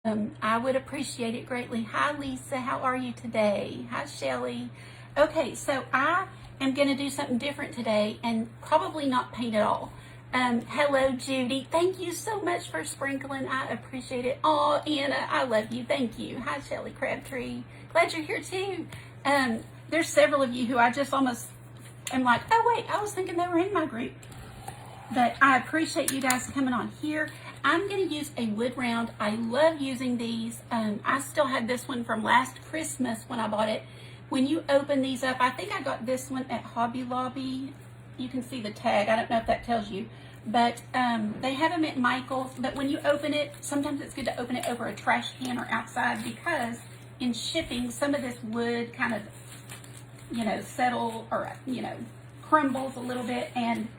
I would appreciate it greatly. Hi, Lisa. How are you today? Hi, Shelly. Okay, so I am going to do something different today and probably not paint at all. Hello, Judy. Thank you so much for sprinkling. I appreciate it. Oh, Anna, I love you. Thank you. Hi, Shelly Crabtree. Glad you're here too. There's several of you who I just almost am like, oh, wait, I was thinking they were in my group. But I appreciate you guys coming on here. I'm going to use a wood round. I love using these. I still have this one from last Christmas when I bought it. When you open these up, I think I got this one at Hobby Lobby. You can see the tag. I don't know if that tells you. But they have them at Michael's. But when you open it, sometimes it's good to open it over a trash can or outside because in shipping, some of this wood kind of, settle or, crumbles a little bit and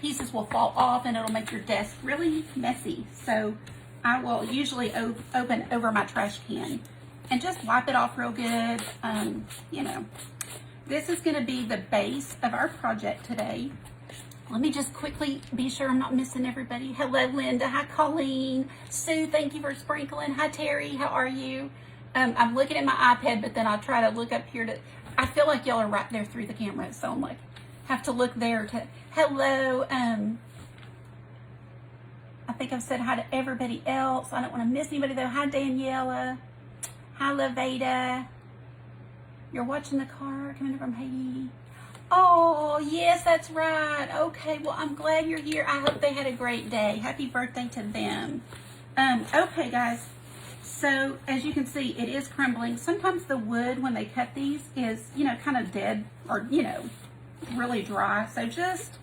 pieces will fall off and it'll make your desk really messy. So I will usually open over my trash can and just wipe it off real good. This is going to be the base of our project today. Let me just quickly be sure I'm not missing everybody. Hello, Linda. Hi, Colleen. Sue, thank you for sprinkling. Hi, Terry. How are you? I'm looking at my iPad, but then I'll try to look up here to, I feel like y'all are right there through the camera. So I'm like, have to look there to, hello. I think I've said hi to everybody else. I don't want to miss anybody though. Hi, Daniela. Hi, Laveda. You're watching the car coming from Haiti. Oh, yes, that's right. Okay, well, I'm glad you're here. I hope they had a great day. Happy birthday to them. Okay, guys. So, as you can see, it is crumbling. Sometimes the wood, when they cut these, is, kind of dead or, really dry. So just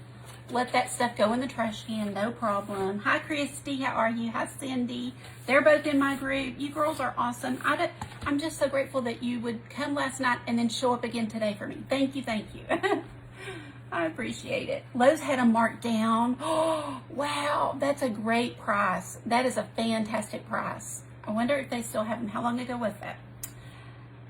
let that stuff go in the trash can, no problem. Hi, Christy. How are you? Hi, Cindy. They're both in my group. You girls are awesome. I'm just so grateful that you would come last night and then show up again today for me. Thank you, thank you. I appreciate it. Lowe's had them marked down. Oh, wow, that's a great price. That is a fantastic price. I wonder if they still have them. How long ago was that?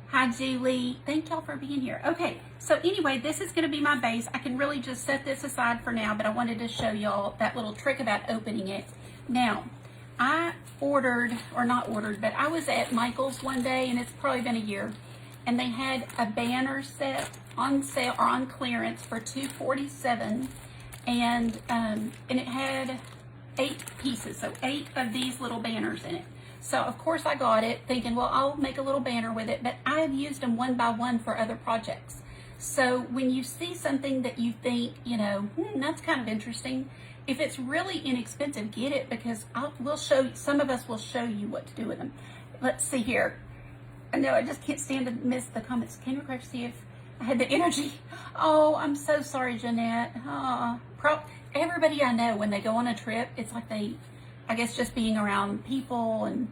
Hi, Julie. Thank y'all for being here. Okay, so anyway, this is going to be my base. I can really just set this aside for now, but I wanted to show y'all that little trick about opening it. Now, I ordered, or not ordered, but I was at Michael's one day, and it's probably been a year, and they had a banner set on sale or on clearance for $247, and it had 8 pieces, so 8 of these little banners in it. So, of course, I got it thinking, well, I'll make a little banner with it, but I have used them one by one for other projects. So when you see something that you think, that's kind of interesting, if it's really inexpensive, get it because we'll show you, some of us will show you what to do with them. Let's see here. I know I just can't stand to miss the comments. Can you see if I had the energy? Oh, I'm so sorry, Jeanette. Everybody I know, when they go on a trip, it's like I guess just being around people. And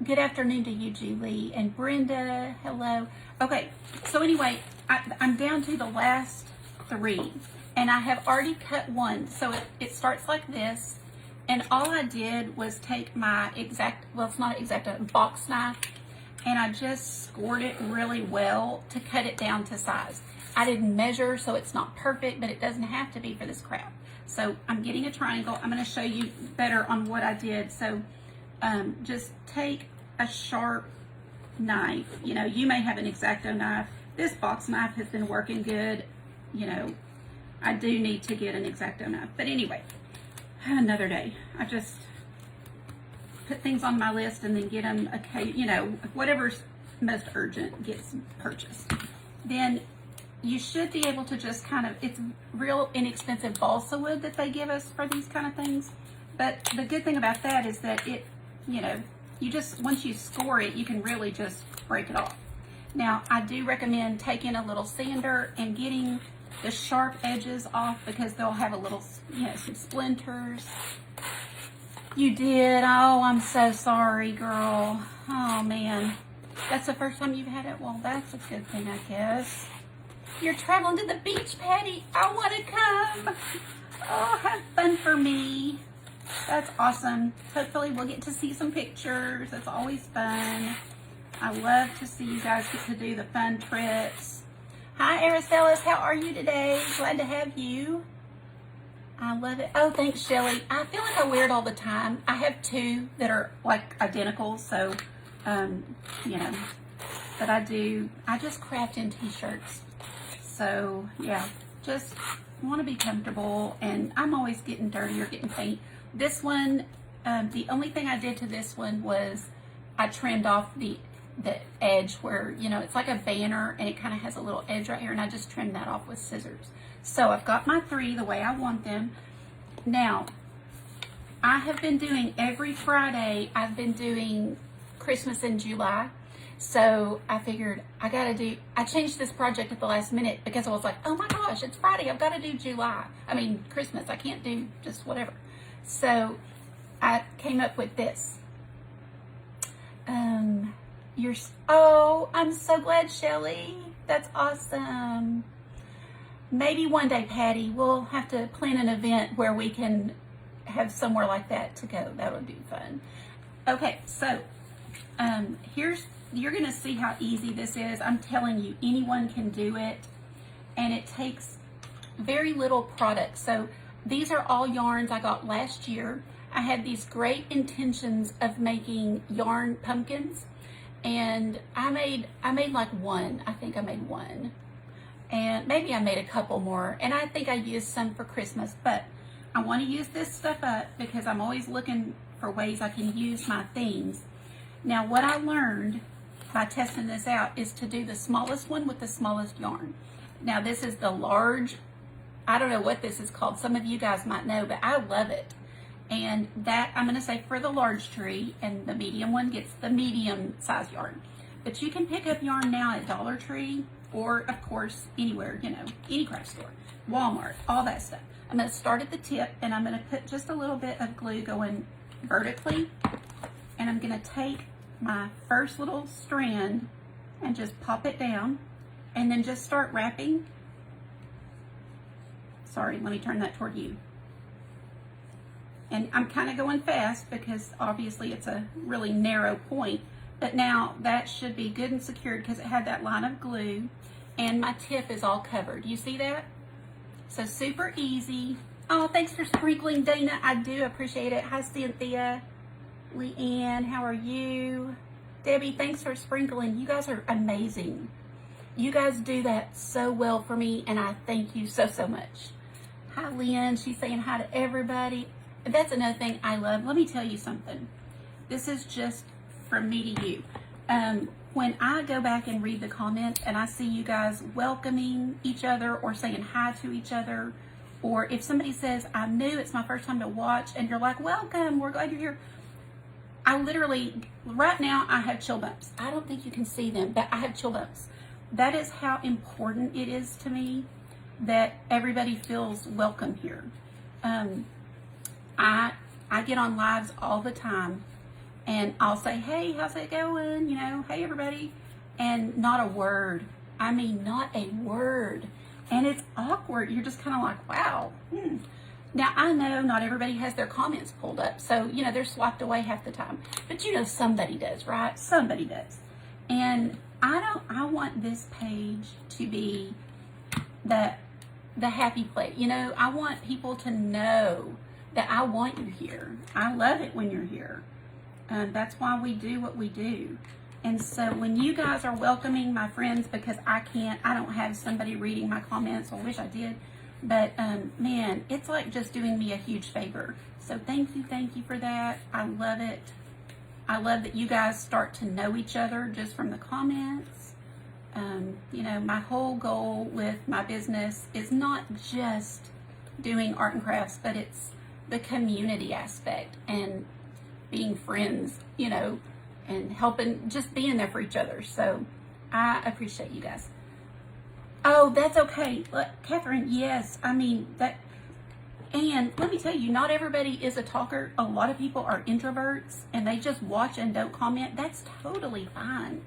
good afternoon to you, Julie and Brenda. Hello. Okay, so anyway, I'm down to the last 3, and I have already cut one. So it starts like this, and all I did was take my a box knife, and I just scored it really well to cut it down to size. I didn't measure, so it's not perfect, but it doesn't have to be for this craft. So I'm getting a triangle. I'm going to show you better on what I did. So just take a sharp knife. You may have an X-Acto knife. This box knife has been working good. I do need to get an X-Acto knife. But anyway, another day. I just put things on my list and then get them, whatever's most urgent gets purchased. Then you should be able to just it's real inexpensive balsa wood that they give us for these kind of things. But the good thing about that is that it, you just, once you score it, you can really just break it off. Now, I do recommend taking a little sander and getting the sharp edges off because they'll have a little, some splinters. You did? Oh, I'm so sorry, girl. Oh, man. That's the first time you've had it? Well, that's a good thing, I guess. You're traveling to the beach, Patty. I want to come. Oh, have fun for me. That's awesome. Hopefully we'll get to see some pictures. It's always fun. I love to see you guys get to do the fun trips. Hi, Aristelis. How are you today? Glad to have you. I love it. Oh, thanks, Shelly. I feel like I wear it all the time. I have two that are like identical, so, you know, but I just craft in t-shirts. So, yeah, just want to be comfortable, and I'm always getting dirty or getting paint. This one, the only thing I did to this one was I trimmed off the edge where, you know, it's like a banner and it kind of has a little edge right here, and I just trimmed that off with scissors. So I've got my 3 the way I want them. Now, I have been doing every Friday, I've been doing Christmas in July. So I figured I changed this project at the last minute because I was like, oh my gosh, it's Friday, I've got to do Christmas. I can't do just whatever. So I came up with this. Oh, I'm so glad, Shelly. That's awesome. Maybe one day, Patty, we'll have to plan an event where we can have somewhere like that to go. That would be fun. Okay, so you're going to see how easy this is. I'm telling you, anyone can do it, and it takes very little product. So these are all yarns I got last year. I had these great intentions of making yarn pumpkins, and I made like one. I think I made one, and maybe I made a couple more, and I think I used some for Christmas, but I want to use this stuff up because I'm always looking for ways I can use my themes. Now, what I learned by testing this out is to do the smallest one with the smallest yarn. Now, this is the large, I don't know what this is called. Some of you guys might know, but I love it. And that, I'm going to say for the large tree, and the medium one gets the medium size yarn. But you can pick up yarn now at Dollar Tree, or of course, anywhere, you know, any craft store, Walmart, all that stuff. I'm going to start at the tip, and I'm going to put just a little bit of glue going vertically, and I'm going to take my first little strand and just pop it down, and then just start wrapping. Sorry, let me turn that toward you. And I'm kind of going fast because obviously it's a really narrow point, but now that should be good and secured because it had that line of glue, and my tip is all covered. You see that? So super easy. Oh, thanks for sprinkling, Dana. I do appreciate it. Hi, Cynthia. Leanne, how are you? Debbie, thanks for sprinkling. You guys are amazing. You guys do that so well for me, and I thank you so, so much. Hi, Lynn. She's saying hi to everybody. That's another thing I love. Let me tell you something. This is just from me to you. When I go back and read the comments and I see you guys welcoming each other or saying hi to each other, or if somebody says, I'm new, it's my first time to watch, and you're like, welcome, we're glad you're here. I literally, right now, I have chill bumps. I don't think you can see them, but I have chill bumps. That is how important it is to me that everybody feels welcome here. I get on lives all the time, and I'll say, hey, how's it going? You know, hey, everybody. And not a word. I mean, not a word. And it's awkward. You're just kind of like, wow. Now, I know not everybody has their comments pulled up, so, you know, they're swiped away half the time. But, you know, somebody does, right? Somebody does. And I want this page to be the happy place. You know, I want people to know that I want you here. I love it when you're here. That's why we do what we do. And so when you guys are welcoming my friends, because I don't have somebody reading my comments, I wish I did, but man, it's like just doing me a huge favor. So thank you for that. I love it. I love that you guys start to know each other just from the comments. You know, my whole goal with my business is not just doing art and crafts, but it's the community aspect and being friends, you know, and helping, just being there for each other. So I appreciate you guys. Oh, that's okay. Look, Catherine, yes. I mean, that, and let me tell you, not everybody is a talker. A lot of people are introverts and they just watch and don't comment. That's totally fine.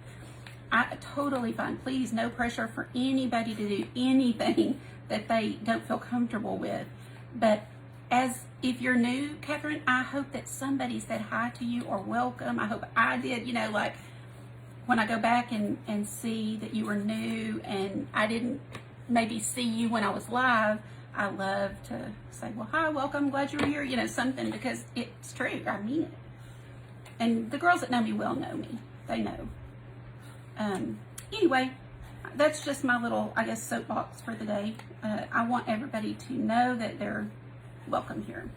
Totally fine. Please, no pressure for anybody to do anything that they don't feel comfortable with. But if you're new, Catherine, I hope that somebody said hi to you or welcome. I hope I did. You know, like when I go back and see that you were new and I didn't maybe see you when I was live, I love to say, well, hi, welcome, glad you're here, you know, something, because it's true. I mean it. And the girls that know me well know me. They know. Anyway, that's just my little, I guess, soapbox for the day. I want everybody to know that they're welcome here.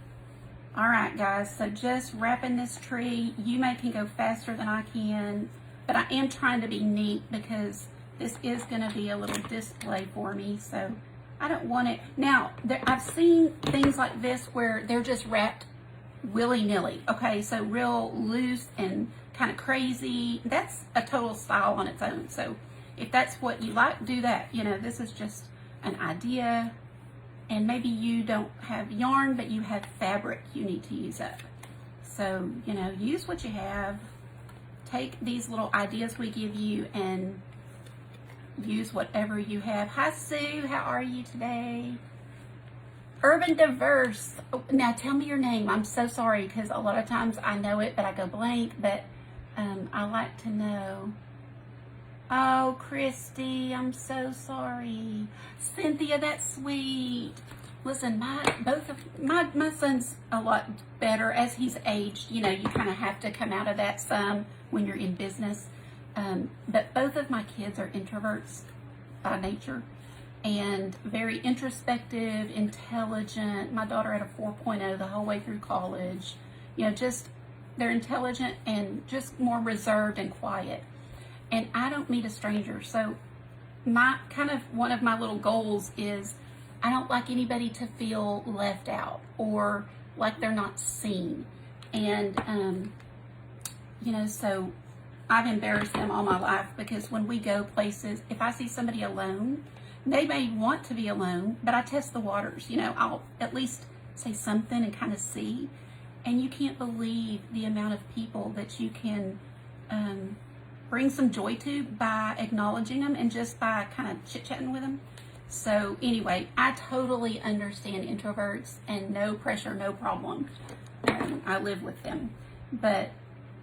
All right, guys, so just wrapping this tree. You can go faster than I can, but I am trying to be neat because this is going to be a little display for me, so I don't want it. Now, I've seen things like this where they're just wrapped willy-nilly, okay, so real loose and kind of crazy. That's a total style on its own, so if that's what you like, do that. You know, this is just an idea. And maybe you don't have yarn, but you have fabric you need to use up. So, you know, use what you have. Take these little ideas we give you and use whatever you have. Hi, Sue. How are you today? Urban Diverse. Oh, now, tell me your name. I'm so sorry because a lot of times I know it, but I go blank. But I like to know. Oh, Christy, I'm so sorry. Cynthia, that's sweet. Listen, my son's a lot better as he's aged. You know, you kind of have to come out of that some when you're in business. But both of my kids are introverts by nature and very introspective, intelligent. My daughter had a 4.0 the whole way through college. You know, just they're intelligent and just more reserved and quiet. And I don't meet a stranger. So one of my little goals is I don't like anybody to feel left out or like they're not seen. And, you know, so I've embarrassed them all my life because when we go places, if I see somebody alone, they may want to be alone, but I test the waters. You know, I'll at least say something and kind of see. And you can't believe the amount of people that you can, bring some joy to by acknowledging them and just by kind of chit-chatting with them. So anyway, I totally understand introverts and no pressure, no problem. I live with them. But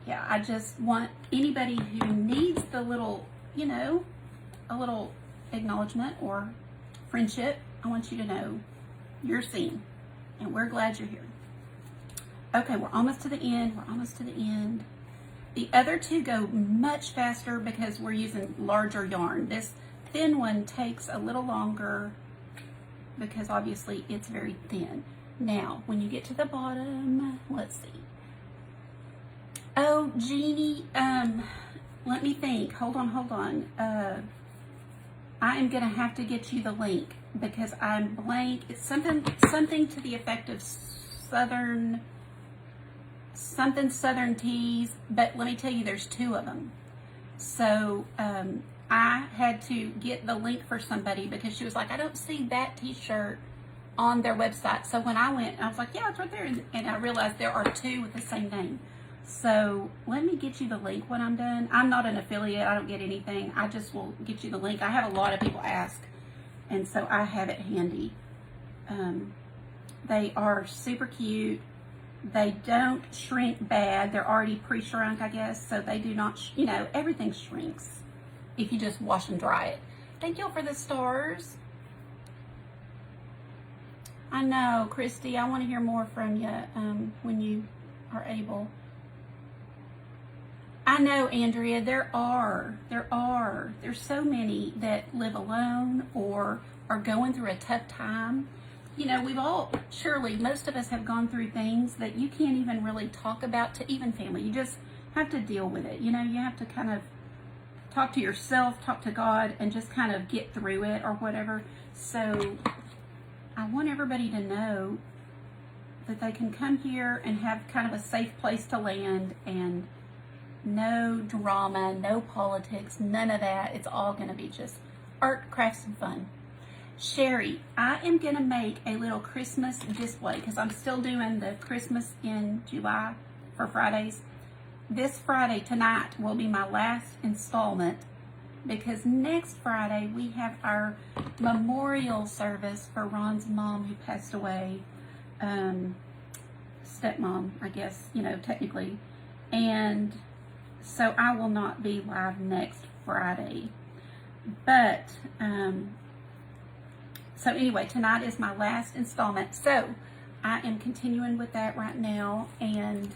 yeah, I just want anybody who needs the little, you know, a little acknowledgement or friendship, I want you to know you're seen and we're glad you're here. Okay, we're almost to the end. We're almost to the end. The other two go much faster because we're using larger yarn. This thin one takes a little longer because obviously it's very thin. Now, when you get to the bottom, let's see. Oh, Jeannie, let me think. Hold on. I am gonna have to get you the link because I'm blank. It's something to the effect of Southern teas, but let me tell you, there's two of them. So I had to get the link for somebody because she was like, I don't see that t-shirt on their website. So when I went, I was like, yeah, it's right there. And I realized there are two with the same name. So let me get you the link when I'm done. I'm not an affiliate. I don't get anything. I just will get you the link. I have a lot of people ask, and so I have it handy. They are super cute. They don't shrink bad. They're already pre-shrunk, I guess, so they do not, you know, everything shrinks if you just wash and dry it. Thank you for the stars. I know, Christy, I want to hear more from you when you are able. I know, Andrea, there's so many that live alone or are going through a tough time. You know, surely most of us have gone through things that you can't even really talk about to even family. You just have to deal with it. You know, you have to kind of talk to yourself, talk to God, and just kind of get through it or whatever. So I want everybody to know that they can come here and have kind of a safe place to land and no drama, no politics, none of that. It's all going to be just art, crafts, and fun. Sherry, I am going to make a little Christmas display because I'm still doing the Christmas in July for Fridays. This Friday, tonight, will be my last installment because next Friday we have our memorial service for Ron's mom who passed away. Stepmom, I guess, you know, technically. And so I will not be live next Friday. But, So anyway, tonight is my last installment. So I am continuing with that right now and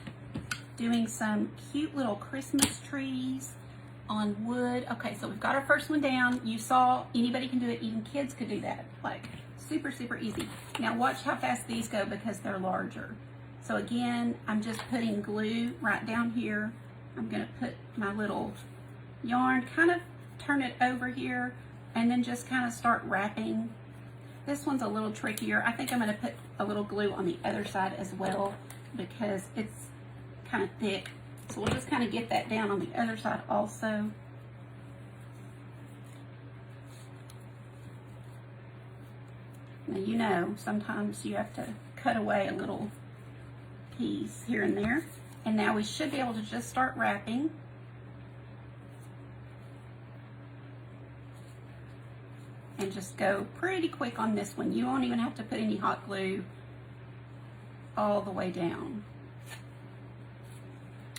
doing some cute little Christmas trees on wood. Okay, so we've got our first one down. You saw anybody can do it, even kids could do that. Like super, super easy. Now watch how fast these go because they're larger. So again, I'm just putting glue right down here. I'm gonna put my little yarn, kind of turn it over here, and then just kind of start wrapping. This one's a little trickier. I think I'm gonna put a little glue on the other side as well because it's kind of thick. So we'll just kind of get that down on the other side also. Now you know, sometimes you have to cut away a little piece here and there. And now we should be able to just start wrapping. And just go pretty quick on this one. You won't even have to put any hot glue all the way down.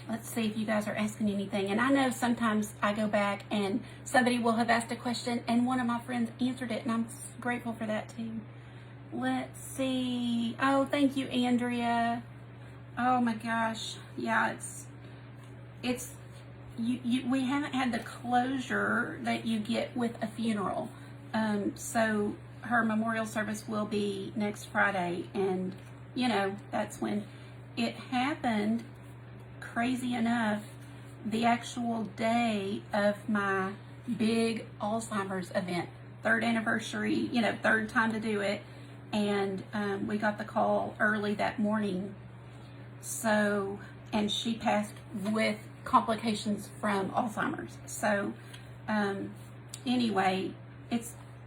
Let's see if you guys are asking anything. And I know sometimes I go back and somebody will have asked a question and one of my friends answered it, and I'm grateful for that too. Let's see. Oh, thank you, Andrea. Oh my gosh. Yeah, we haven't had the closure that you get with a funeral. So her memorial service will be next Friday, and you know, that's when it happened. Crazy enough, the actual day of my big Alzheimer's event, 3rd anniversary, you know, 3rd time to do it, and we got the call early that morning. So, and she passed with complications from Alzheimer's. So anyway,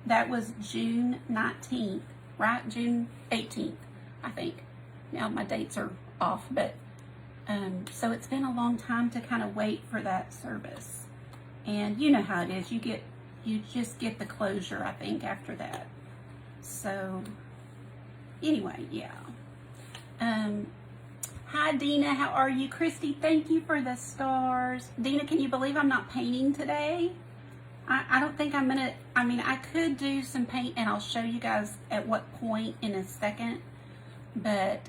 that was June 19th, right? June 18th, I think. Now my dates are off, but so it's been a long time to kind of wait for that service. And you know how it is. You just get the closure, I think, after that. So anyway, yeah. Hi Dina, how are you? Christy, thank you for the stars. Dina, can you believe I'm not painting today? I don't think I'm gonna, I mean, I could do some paint and I'll show you guys at what point in a second, but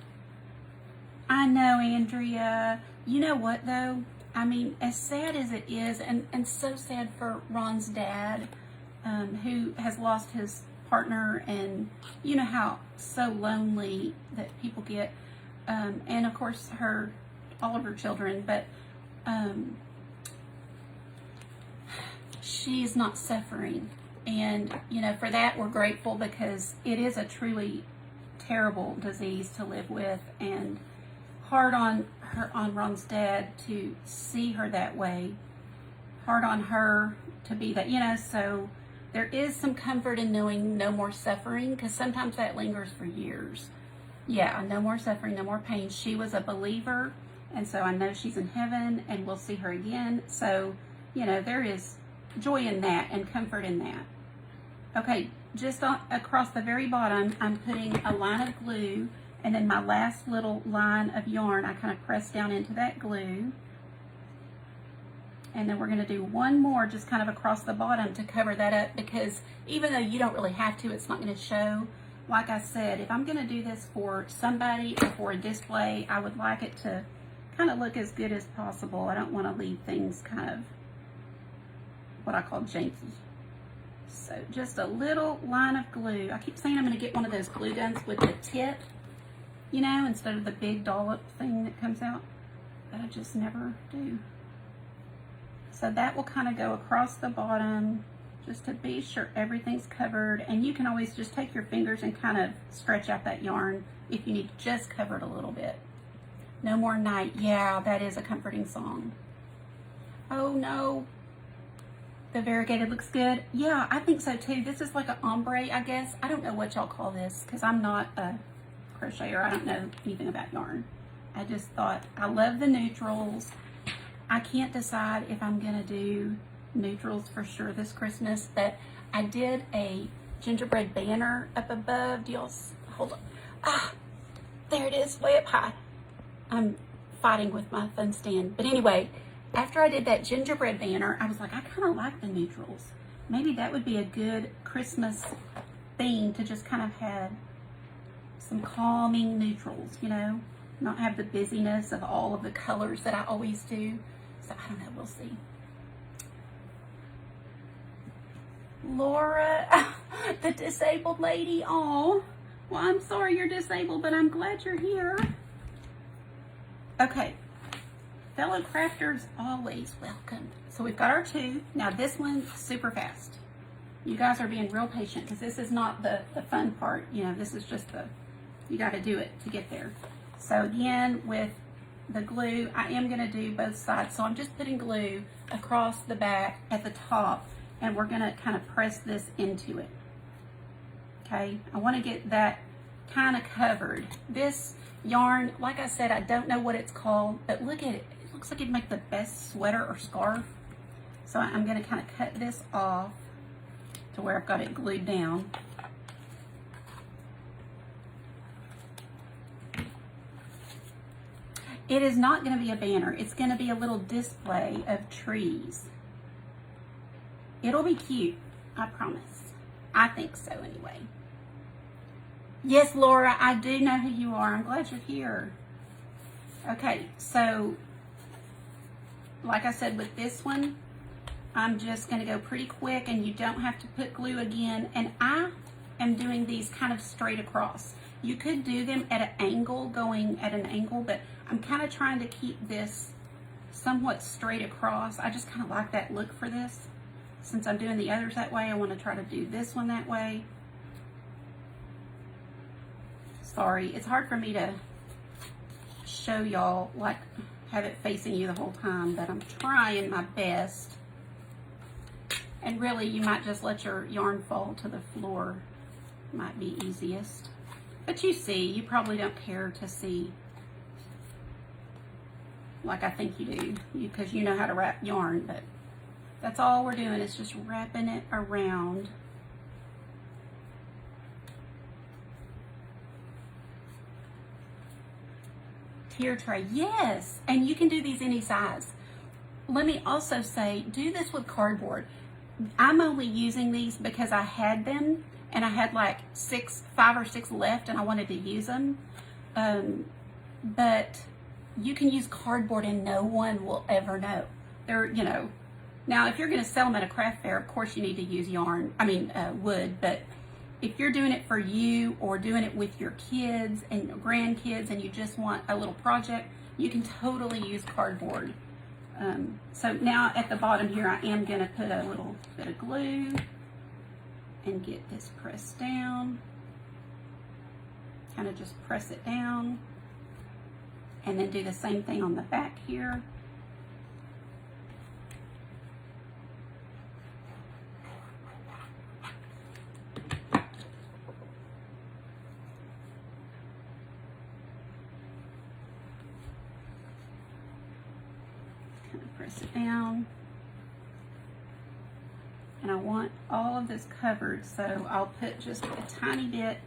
I know, Andrea. You know what though? I mean, as sad as it is, and so sad for Ron's dad, who has lost his partner, and you know how so lonely that people get, and of course all of her children, but she's not suffering, and you know, for that we're grateful because it is a truly terrible disease to live with, and hard on Ron's dad to see her that way, hard on her to be that, you know, so there is some comfort in knowing no more suffering, because sometimes that lingers for years. Yeah, no more suffering, no more pain. She was a believer, and so I know she's in heaven and we'll see her again. So, you know, there is joy in that and comfort in that. Okay, just across the very bottom, I'm putting a line of glue, and then my last little line of yarn, I kind of press down into that glue. And then we're going to do one more just kind of across the bottom to cover that up, because even though you don't really have to, it's not going to show. Like I said, if I'm going to do this for somebody or for a display, I would like it to kind of look as good as possible. I don't want to leave things kind of what I call janky. So just a little line of glue. I keep saying I'm going to get one of those glue guns with the tip, you know, instead of the big dollop thing that comes out, but I just never do. So that will kind of go across the bottom just to be sure everything's covered. And you can always just take your fingers and kind of stretch out that yarn if you need to just cover it a little bit. No More Night. Yeah, that is a comforting song. Oh no. The variegated looks good. Yeah, I think so too. This is like an ombre, I guess. I don't know what y'all call this because I'm not a crocheter. I don't know anything about yarn. I just thought, I love the neutrals. I can't decide if I'm gonna do neutrals for sure this Christmas, but I did a gingerbread banner up above. Do y'all, hold on. Ah, there it is, way up high. I'm fighting with my phone stand. But anyway, after I did that gingerbread banner, I was like, I kind of like the neutrals. Maybe that would be a good Christmas theme to just kind of have some calming neutrals, you know, not have the busyness of all of the colors that I always do. So I don't know, we'll see. Laura, the disabled lady. Oh, well, I'm sorry you're disabled, but I'm glad you're here. Okay, fellow crafters, always welcome. So we've got our 2. Now this one's super fast. You guys are being real patient because this is not the fun part. You know, this is just you got to do it to get there. So again, with the glue, I am going to do both sides. So I'm just putting glue across the back at the top, and we're going to kind of press this into it. Okay, I want to get that kind of covered. This yarn, like I said, I don't know what it's called, but look at it. It looks like it'd make the best sweater or scarf. So I'm going to kind of cut this off to where I've got it glued down. It is not going to be a banner. It's going to be a little display of trees. It'll be cute, I promise. I think so anyway. Yes, Laura, I do know who you are. I'm glad you're here. Okay, so like I said with this one, I'm just going to go pretty quick, and you don't have to put glue again. And I am doing these kind of straight across. You could do them at an angle, going at an angle, but I'm kind of trying to keep this somewhat straight across. I just kind of like that look for this. Since I'm doing the others that way, I want to try to do this one that way. Sorry, it's hard for me to show y'all, like have it facing you the whole time, but I'm trying my best. And really, you might just let your yarn fall to the floor. Might be easiest. But you see, you probably don't care to see like I think you do, because you know how to wrap yarn, but that's all we're doing is just wrapping it around. Tier tray, yes, and you can do these any size. Let me also say, do this with cardboard. I'm only using these because I had them, and I had like 5 or 6 left, and I wanted to use them. But you can use cardboard, and no one will ever know. They're, you know. Now, if you're going to sell them at a craft fair, of course you need to use wood. But if you're doing it for you, or doing it with your kids and your grandkids, and you just want a little project, you can totally use cardboard. So now at the bottom here, I am going to put a little bit of glue and get this pressed down. Kind of just press it down. And then do the same thing on the back here. Press it down, and I want all of this covered, so I'll put just a tiny bit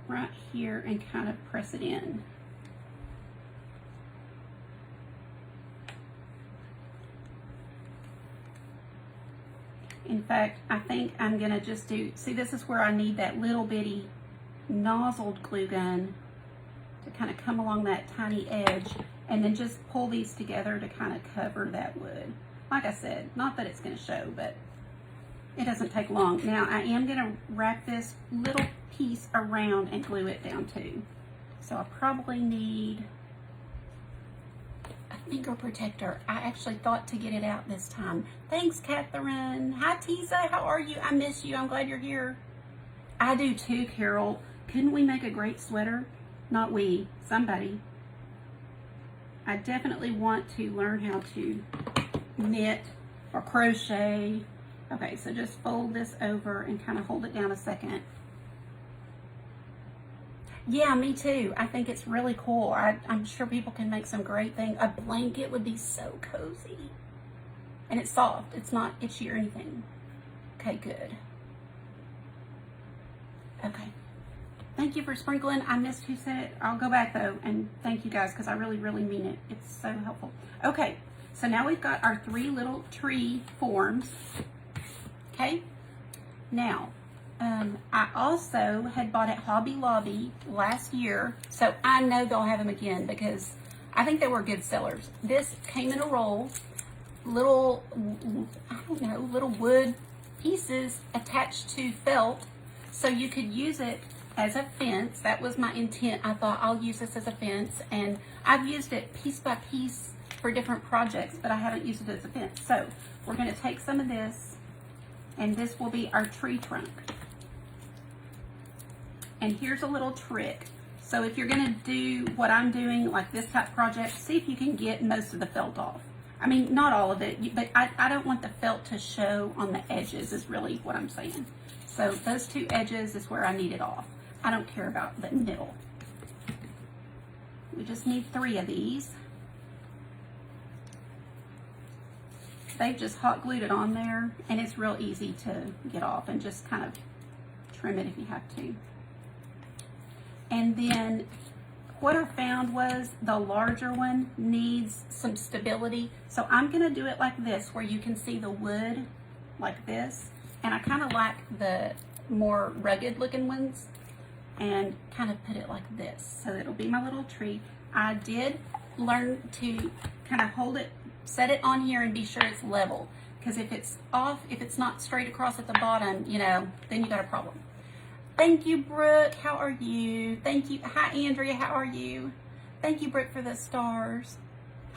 right here and kind of press it in. In fact, I think I'm gonna just do, see, this is where I need that little bitty nozzled glue gun to kind of come along that tiny edge, and then just pull these together to kind of cover that wood. Like I said, not that it's going to show, but it doesn't take long. Now I am going to wrap this little piece around and glue it down too. So I probably need a finger protector. I actually thought to get it out this time. Thanks, Catherine. Hi, Tisa. How are you? I miss you. I'm glad you're here. I do too, Carol. Couldn't we make a great sweater? Not we, somebody. I definitely want to learn how to knit or crochet. Okay, so just fold this over and kind of hold it down a second. Yeah, me too. I think it's really cool. I'm sure people can make some great things. A blanket would be so cozy. And it's soft. It's not itchy or anything. Okay, good. Okay. Thank you for sprinkling. I missed who said it. I'll go back though, and thank you guys, because I really, really mean it. It's so helpful. Okay, so now we've got our 3 little tree forms. Okay, now I also had bought at Hobby Lobby last year, so I know they'll have them again because I think they were good sellers. This came in a roll, little, I don't know, little wood pieces attached to felt, so you could use it as a fence. That was my intent. I thought I'll use this as a fence, and I've used it piece by piece for different projects, but I haven't used it as a fence. So we're going to take some of this, and this will be our tree trunk. And here's a little trick. So if you're going to do what I'm doing, like this type project, see if you can get most of the felt off. I mean, not all of it, but I don't want the felt to show on the edges is really what I'm saying. So those two edges is where I need it off. I don't care about the middle. We just need 3 of these. They've just hot glued it on there, and it's real easy to get off, and just kind of trim it if you have to. And then what I found was the larger one needs some stability. So I'm gonna do it like this, where you can see the wood like this. And I kind of like the more rugged looking ones, and kind of put it like this. So it'll be my little tree. I did learn to kind of hold it, set it on here and be sure it's level. Because if it's off, if it's not straight across at the bottom, you know, then you got a problem. Thank you, Brooke. How are you? Thank you. Hi, Andrea. How are you? Thank you, Brooke, for the stars.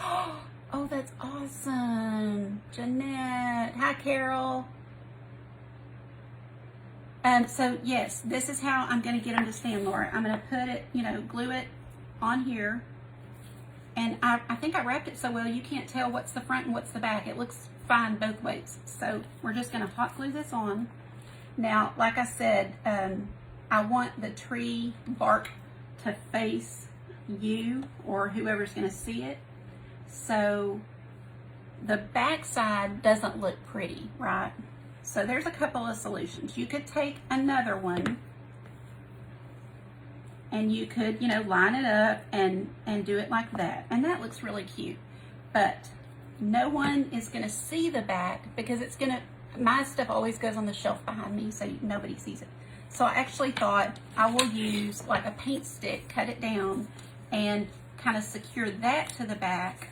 Oh, that's awesome. Jeanette. Hi, Carol. So, yes, this is how I'm going to get them to stand, Laura. I'm going to put it, you know, glue it on here. And I think I wrapped it so well you can't tell what's the front and what's the back. It looks fine both ways. So, we're just going to hot glue this on. Now, like I said, I want the tree bark to face you or whoever's going to see it. So the back side doesn't look pretty, right? So there's a couple of solutions. You could take another one and you could, you know, line it up and do it like that. And that looks really cute. But no one is going to see the back because it's going to, my stuff always goes on the shelf behind me, so nobody sees it. So I actually thought I will use like a paint stick, cut it down, and kind of secure that to the back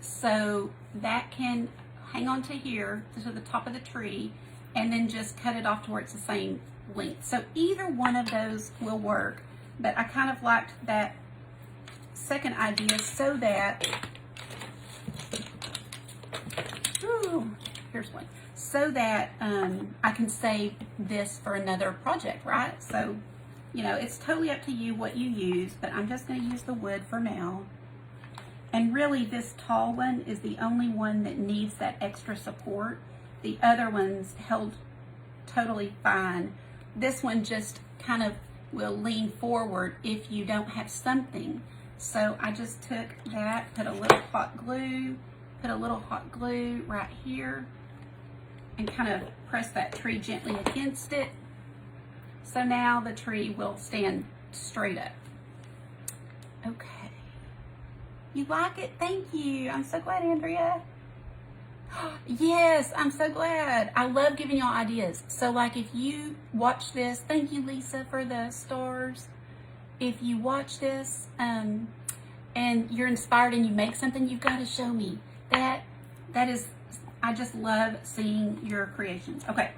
so that can hang on to here, to the top of the tree, and then just cut it off to where it's the same length. So either one of those will work, but I kind of liked that second idea so that, here's one. So that I can save this for another project, right? So, you know, it's totally up to you what you use, but I'm just going to use the wood for now. And really, this tall one is the only one that needs that extra support. The other ones held totally fine. This one just kind of will lean forward if you don't have something. So I just took that, put a little hot glue right here, and kind of press that tree gently against it. So now the tree will stand straight up. Okay. You like it? Thank you. I'm so glad, Andrea. Yes, I'm so glad. I love giving y'all ideas. So like if you watch this, thank you, Lisa, for the stars. If you watch this and you're inspired and you make something, you've got to show me. That is, I just love seeing your creations. Okay,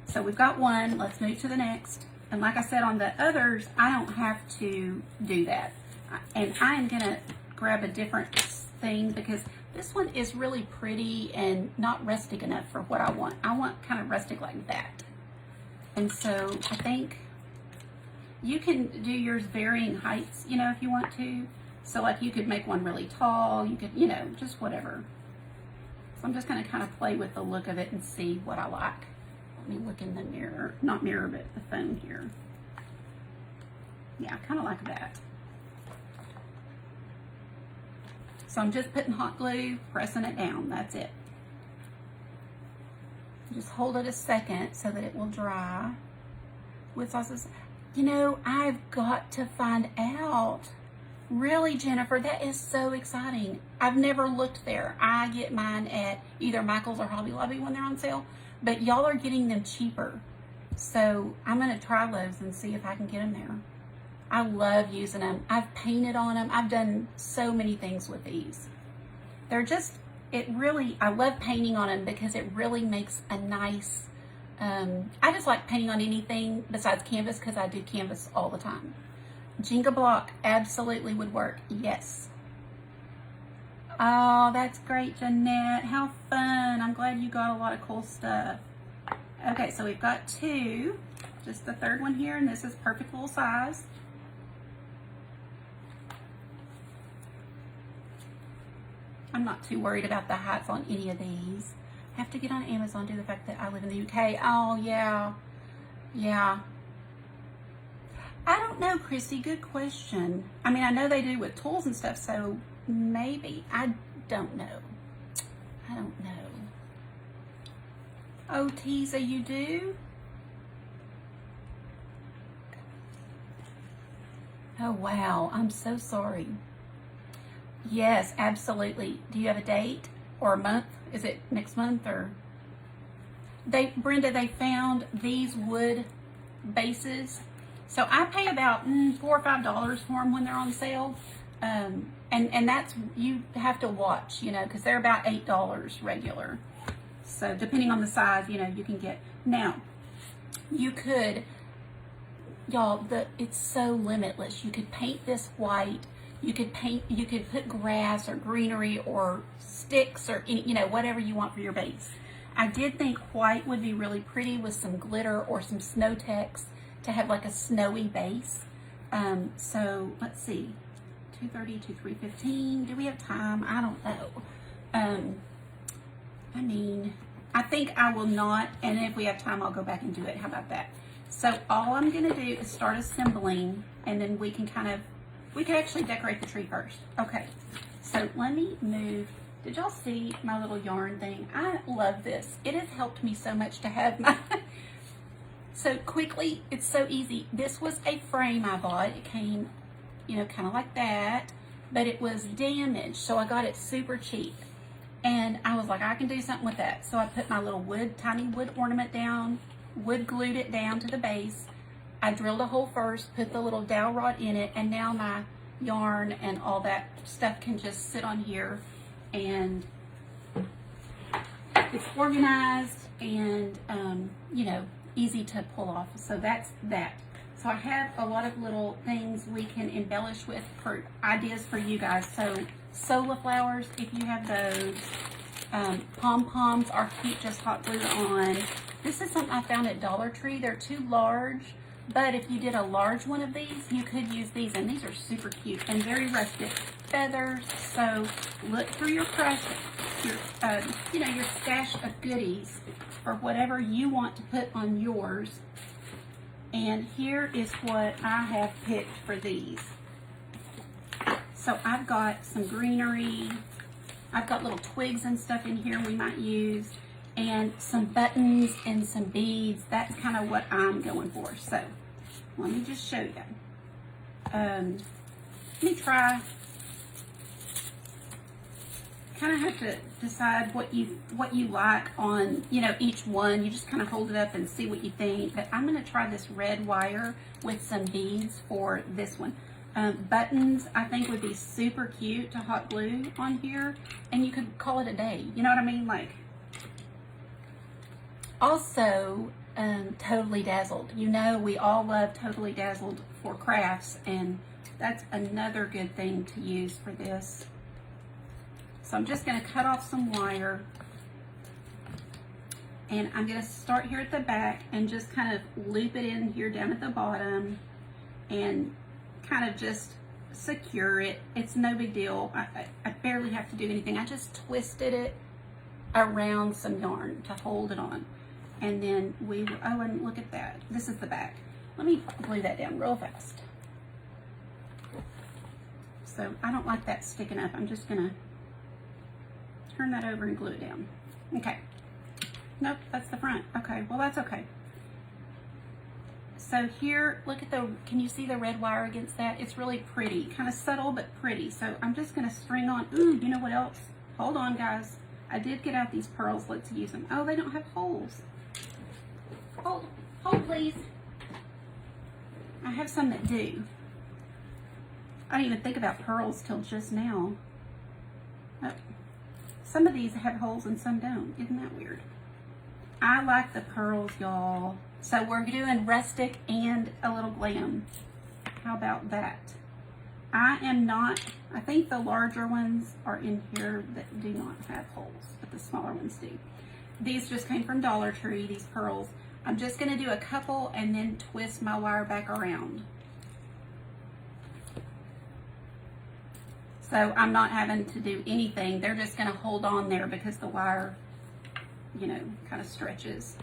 so we've got one. Let's move to the next. And like I said on the others, I don't have to do that. And I am going to grab a different thing because this one is really pretty and not rustic enough for what I want. I want kind of rustic like that. And so I think you can do yours varying heights, you know, if you want to. So like you could make one really tall, you could, you know, just whatever. So I'm just going to kind of play with the look of it and see what I like. Let me look in the mirror, not mirror, but the phone here. Yeah, I kind of like that. So I'm just putting hot glue, pressing it down, that's it. Just hold it a second so that it will dry. With sauces, you know, I've got to find out. Really, Jennifer, that is so exciting. I've never looked there. I get mine at either Michael's or Hobby Lobby when they're on sale, but y'all are getting them cheaper. So I'm going to try those and see if I can get them there. I love using them. I've painted on them. I've done so many things with these. They're just, I love painting on them because it really makes a nice, I just like painting on anything besides canvas because I do canvas all the time. Jenga block absolutely would work, yes. Oh, that's great, Jeanette. How fun. I'm glad you got a lot of cool stuff. Okay, so we've got 2, just the third one here, and this is perfect little size. I'm not too worried about the heights on any of these. I have to get on Amazon due to the fact that I live in the UK. Oh, yeah. Yeah. I don't know, Christy. Good question. I mean, I know they do with tools and stuff, so maybe. I don't know. I don't know. Oh, Teasa, you do? Oh, wow. I'm so sorry. Yes, absolutely. Do you have a date or a month? Is it next month or? Brenda, they found these wood bases. So I pay about $4 or $5 for them when they're on sale. And that's, you have to watch, you know, because they're about $8 regular. So depending on the size, you know, you can get. Now, you could, y'all, it's so limitless. You could paint this white. You could put grass or greenery or sticks or, you know, whatever you want for your base. I did think white would be really pretty with some glitter or some snow text to have like a snowy base. So let's see, 2:30 to 3:15. Do we have time? I don't know. I mean, I think I will not, and if we have time, I'll go back and do it. How about that? So all I'm gonna do is start assembling, and then we can we could actually decorate the tree first. Okay, so let me move. Did y'all see my little yarn thing? I love this. It has helped me so much to have my, so quickly, it's so easy. This was a frame I bought. It came, you know, kind of like that, but it was damaged, so I got it super cheap. And I was like, I can do something with that. So I put my little tiny wood ornament down, wood glued it down to the base. I drilled a hole first, put the little dowel rod in it, and now my yarn and all that stuff can just sit on here, and it's organized and, you know, easy to pull off. So that's that. So I have a lot of little things we can embellish with for ideas for you guys. So Sola flowers, if you have those. Pom-poms are cute, just hot glued on. This is something I found at Dollar Tree. They're too large, but if you did a large one of these, you could use these, and these are super cute and very rustic. Feathers. So look through your crush, you know, your stash of goodies for whatever you want to put on yours. And here is what I have picked for these. So I've got some greenery. I've got little twigs and stuff in here we might use, and some buttons and some beads. That's kind of what I'm going for. So let me just show you. Let me try. Kind of have to decide what you like on, you know, each one. You just kind of hold it up and see what you think. But I'm going to try this red wire with some beads for this one. Buttons I think would be super cute to hot glue on here, and you could call it a day. You know what I mean? Like, also Totally Dazzled. You know, we all love Totally Dazzled for crafts, and that's another good thing to use for this. So I'm just going to cut off some wire, and I'm going to start here at the back and just kind of loop it in here down at the bottom and kind of just secure it. It's no big deal. I barely have to do anything. I just twisted it around some yarn to hold it on. And then oh, and look at that. This is the back. Let me glue that down real fast. So I don't like that sticking up. I'm just gonna turn that over and glue it down. Okay. Nope, that's the front. Okay, well that's okay. So here, look at can you see the red wire against that? It's really pretty, kind of subtle, but pretty. So I'm just gonna string on, ooh, you know what else? Hold on, guys. I did get out these pearls, let's use them. Oh, they don't have holes. Hold Hold, please. I have some that do. I didn't even think about pearls till just now. Oh. Some of these have holes and some don't. Isn't that weird? I like the pearls, y'all. So we're doing rustic and a little glam. How about that? I think the larger ones are in here that do not have holes, but the smaller ones do. These just came from Dollar Tree, these pearls. I'm just gonna do a couple and then twist my wire back around. So I'm not having to do anything. They're just gonna hold on there because the wire, you know, kind of stretches.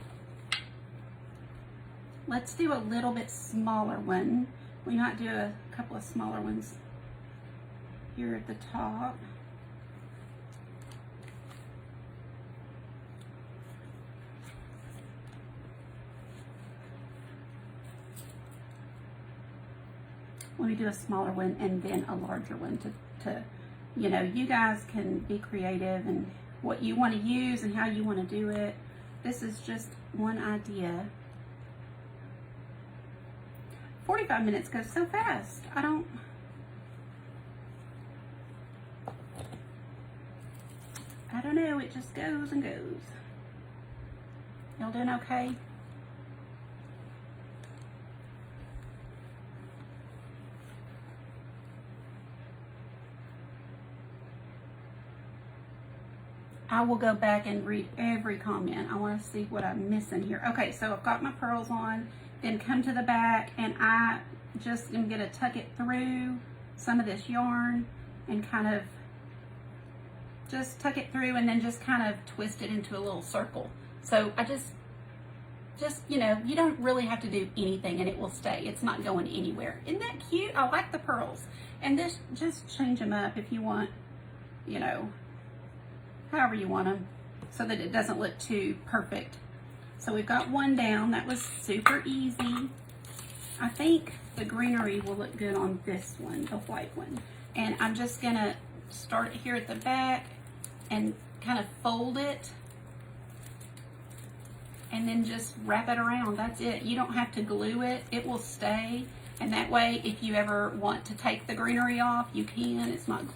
Let's do a little bit smaller one. We might do a couple of smaller ones here at the top. Let me do a smaller one and then a larger one to you know, you guys can be creative and what you want to use and how you want to do it. This is just one idea. 45 minutes goes so fast. I don't know, it just goes and goes. Y'all doing okay? I will go back and read every comment. I want to see what I'm missing here. Okay, so I've got my pearls on, then come to the back, and I just am going to tuck it through some of this yarn and kind of just tuck it through and then just kind of twist it into a little circle. So I just, you know, you don't really have to do anything and it will stay. It's not going anywhere. Isn't that cute? I like the pearls. And this, just change them up if you want, you know, however you want them, so that it doesn't look too perfect. So we've got one down. That was super easy. I think the greenery will look good on this one, the white one. And I'm just gonna start it here at the back and kind of fold it and then just wrap it around. That's it. You don't have to glue it. It will stay. And that way, if you ever want to take the greenery off, you can. It's not